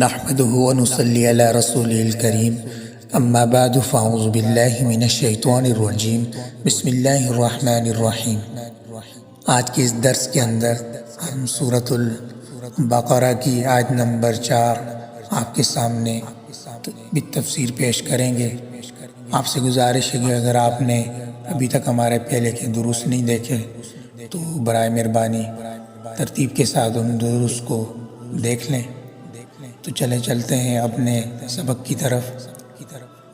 نحمده ونصلي على رسوله الكريم اما بعد فاعوذ باللہ من الشیطان الرجیم بسم اللہ الرحمن الرحیم۔ آج کے اس درس کے اندر ہم سورۃ البقرہ کی آیت نمبر 4 آپ کے سامنے بالتفسیر پیش کریں گے۔ آپ سے گزارش ہے کہ اگر آپ نے ابھی تک ہمارے پہلے کے دروس نہیں دیکھے تو برائے مہربانی ترتیب کے ساتھ ان دروس کو دیکھ لیں۔ تو چلتے ہیں اپنے سبق کی طرف۔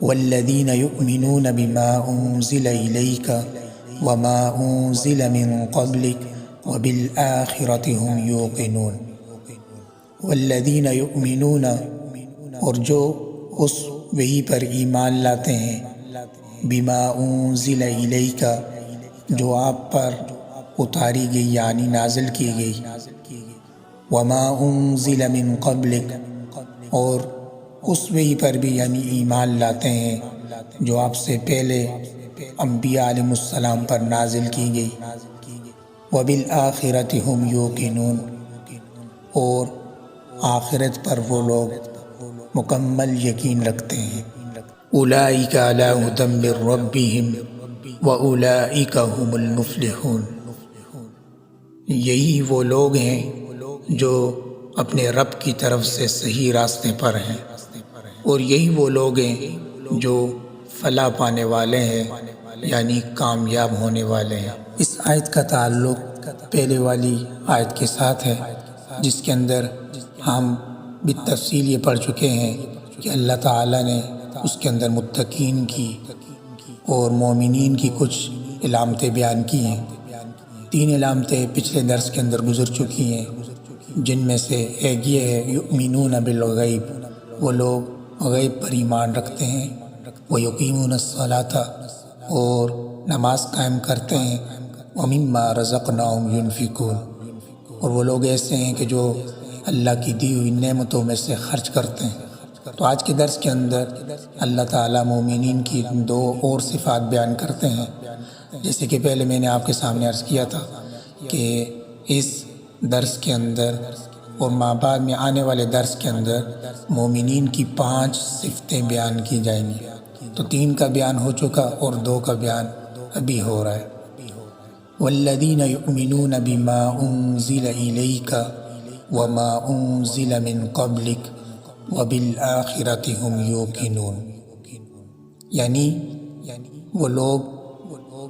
والذین یؤمنون بما انزل الیک وما انزل من قبلک وبالآخرۃ هم یوقنون۔ والذین یؤمنون، اور جو اس وحی پر ایمان لاتے ہیں، بما انزل الیک، جو آپ پر اتاری گئی یعنی نازل کی گئی، وما انزل من قبلک، اور اس وحی پر بھی یعنی ایمان لاتے ہیں جو آپ سے پہلے انبیاء علیہ السلام پر نازل کی گئی، وبالآخرۃ هم یوقنون، اور آخرت پر وہ لوگ مکمل یقین رکھتے ہیں۔ اولئک علی ھدی من ربہم واولئک ھم المفلحون، یہی وہ لوگ ہیں جو اپنے رب کی طرف سے صحیح راستے پر ہیں، اور یہی وہ لوگ ہیں جو فلاح پانے والے ہیں یعنی کامیاب ہونے والے ہیں۔ اس آیت کا تعلق پہلے والی آیت کے ساتھ ہے، جس کے اندر ہم بالتفصیل یہ پڑھ چکے ہیں کہ اللہ تعالیٰ نے اس کے اندر متقین کی اور مومنین کی کچھ علامتیں بیان کی ہیں۔ 3 علامتیں پچھلے درس کے اندر گزر چکی ہیں، جن میں سے ایک یہ ہے یؤمنون بالغیب، وہ لوگ غیب پر ایمان رکھتے ہیں، ویقیمون الصلاۃ، اور نماز قائم کرتے ہیں، ومما رزقناہم ینفقون، اور وہ لوگ ایسے ہیں کہ جو اللہ کی دی ہوئی نعمتوں میں سے خرچ کرتے ہیں۔ تو آج کے درس کے اندر اللہ تعالیٰ مومنین کی 2 اور صفات بیان کرتے ہیں، جیسے کہ پہلے میں نے آپ کے سامنے عرض کیا تھا کہ اس درس کے اندر اور بعد میں آنے والے درس کے اندر مومنین کی 5 صفتیں بیان کی جائیں گی۔ تو 3 کا بیان ہو چکا اور 2 کا بیان ابھی ہو رہا ہے۔ والذین یؤمنون بما انزل الیک وما انزل من قبلک وبالآخرۃ هم یوقنون، یعنی وہ لوگ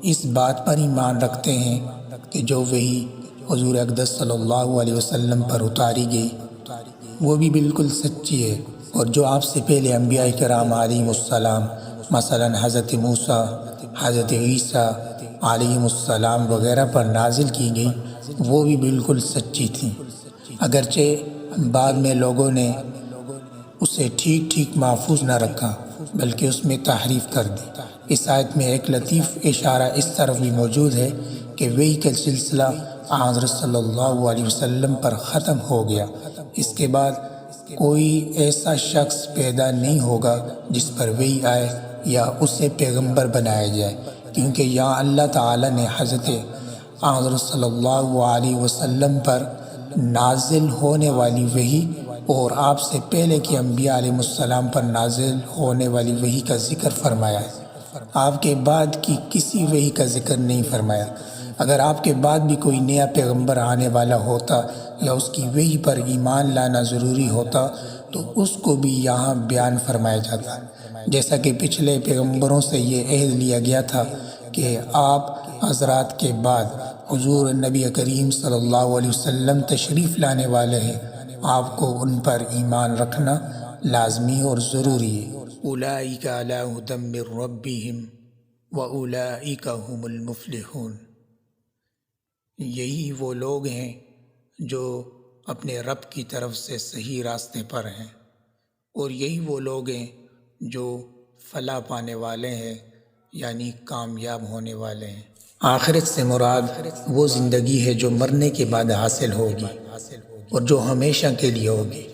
اس بات پر ایمان رکھتے ہیں کہ جو وحی حضور اقدس صلی اللہ علیہ وسلم پر اتاری گئی وہ بھی بالکل سچی ہے، اور جو آپ سے پہلے انبیاء کرام علیہ السلام مثلا حضرت موسیٰ، حضرت عیسیٰ علیہ السلام وغیرہ پر نازل کی گئی وہ بھی بالکل سچی تھیں، اگرچہ بعد میں لوگوں نے اسے ٹھیک محفوظ نہ رکھا بلکہ اس میں تحریف کر دی۔ اس آیت میں ایک لطیف اشارہ اس طرف بھی موجود ہے کہ وحی کا سلسلہ حضرت صلی اللہ علیہ وسلم پر ختم ہو گیا، اس کے بعد کوئی ایسا شخص پیدا نہیں ہوگا جس پر وحی آئے یا اسے پیغمبر بنایا جائے، کیونکہ یہاں اللہ تعالیٰ نے حضرت صلی اللہ علیہ وسلم پر نازل ہونے والی وحی اور آپ سے پہلے کے انبیاء علیہ السلام پر نازل ہونے والی وحی کا ذکر فرمایا ہے، آپ کے بعد کی کسی وحی کا ذکر نہیں فرمایا۔ اگر آپ کے بعد بھی کوئی نیا پیغمبر آنے والا ہوتا یا اس کی وحی پر ایمان لانا ضروری ہوتا تو اس کو بھی یہاں بیان فرمایا جاتا، جیسا کہ پچھلے پیغمبروں سے یہ عہد لیا گیا تھا کہ آپ حضرات کے بعد حضور نبی کریم صلی اللہ علیہ وسلم تشریف لانے والے ہیں، آپ کو ان پر ایمان رکھنا لازمی اور ضروری ہے۔ اولئک علی ھدی من ربہم واولئک ھم المفلحون، یہی وہ لوگ ہیں جو اپنے رب کی طرف سے صحیح راستے پر ہیں، اور یہی وہ لوگ ہیں جو فلاح پانے والے ہیں یعنی کامیاب ہونے والے ہیں۔ آخرت سے مراد وہ زندگی ہے جو مرنے کے بعد حاصل ہوگی اور جو ہمیشہ کے لیے ہوگی،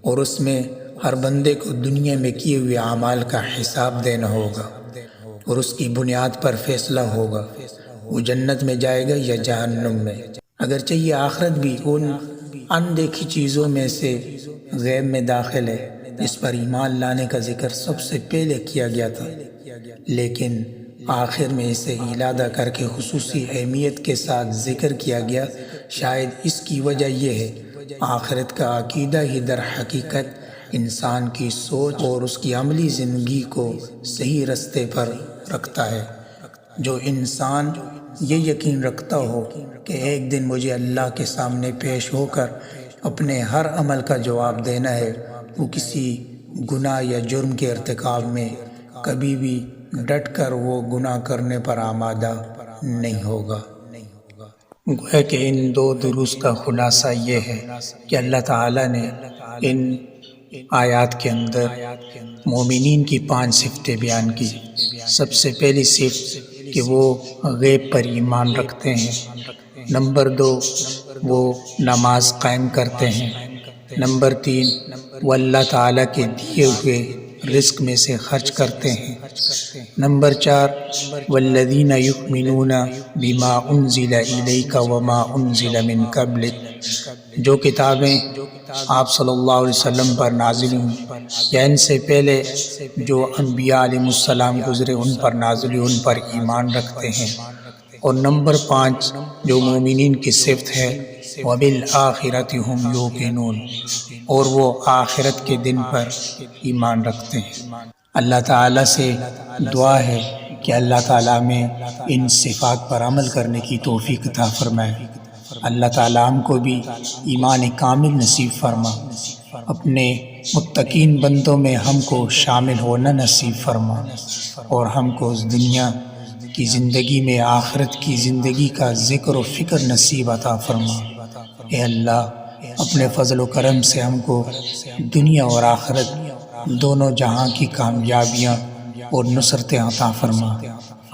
اور اس میں ہر بندے کو دنیا میں کیے ہوئے اعمال کا حساب دینا ہوگا، اور اس کی بنیاد پر فیصلہ ہوگا وہ جنت میں جائے گا یا جہنم میں۔ اگرچہ یہ آخرت بھی ان اندیکھی چیزوں میں سے غیب میں داخل ہے، اس پر ایمان لانے کا ذکر سب سے پہلے کیا گیا تھا، لیکن آخر میں اسے علادہ کر کے خصوصی اہمیت کے ساتھ ذکر کیا گیا۔ شاید اس کی وجہ یہ ہے آخرت کا عقیدہ ہی در حقیقت انسان کی سوچ اور اس کی عملی زندگی کو صحیح رستے پر رکھتا ہے۔ جو انسان یہ یقین رکھتا ہو کہ ایک دن مجھے اللہ کے سامنے پیش ہو کر اپنے ہر عمل کا جواب دینا ہے، وہ کسی گناہ یا جرم کے ارتکاب میں کبھی بھی ڈٹ کر وہ گناہ کرنے پر آمادہ نہیں ہوگا۔ گویا کہ ان دو دروس کا خلاصہ یہ ہے کہ اللہ تعالیٰ نے ان آیات کے اندر مومنین کی 5 صفتیں بیان کی۔ سب سے پہلی صفت کہ وہ غیب پر ایمان رکھتے ہیں۔ نمبر 2 وہ نماز قائم کرتے ہیں۔ نمبر 3 وہ اللہ تعالیٰ کے دیے ہوئے رزق میں سے خرچ کرتے ہیں۔ نمبر 4 والذین یؤمنون بما انزل الیک وما انزل من قبلک، جو کتابیں آپ صلی اللہ علیہ وسلم پر نازل ہوئی یا ان سے پہلے جو انبیاء علیہ السلام گزرے ان پر نازل ہوئی، ان پر ایمان رکھتے ہیں۔ اور نمبر 5 جو مومنین کی صفت ہے وَبِالْآخِرَةِ هُمْ يُوقِنُونَ، اور وہ آخرت کے دن پر ایمان رکھتے ہیں۔ اللہ تعالیٰ سے دعا ہے کہ اللہ تعالیٰ میں ان صفات پر عمل کرنے کی توفیق عطا فرمائے۔ اللہ تعالیٰ ہم کو بھی ایمان کامل نصیب فرما، اپنے متقین بندوں میں ہم کو شامل ہونا نصیب فرما، اور ہم کو اس دنیا کی زندگی میں آخرت کی زندگی کا ذکر و فکر نصیب عطا فرما۔ اے اللہ اپنے فضل و کرم سے ہم کو دنیا اور آخرت دونوں جہاں کی کامیابیاں اور نصرتیں عطا فرما۔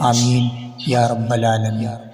آمین یا رب العالمین۔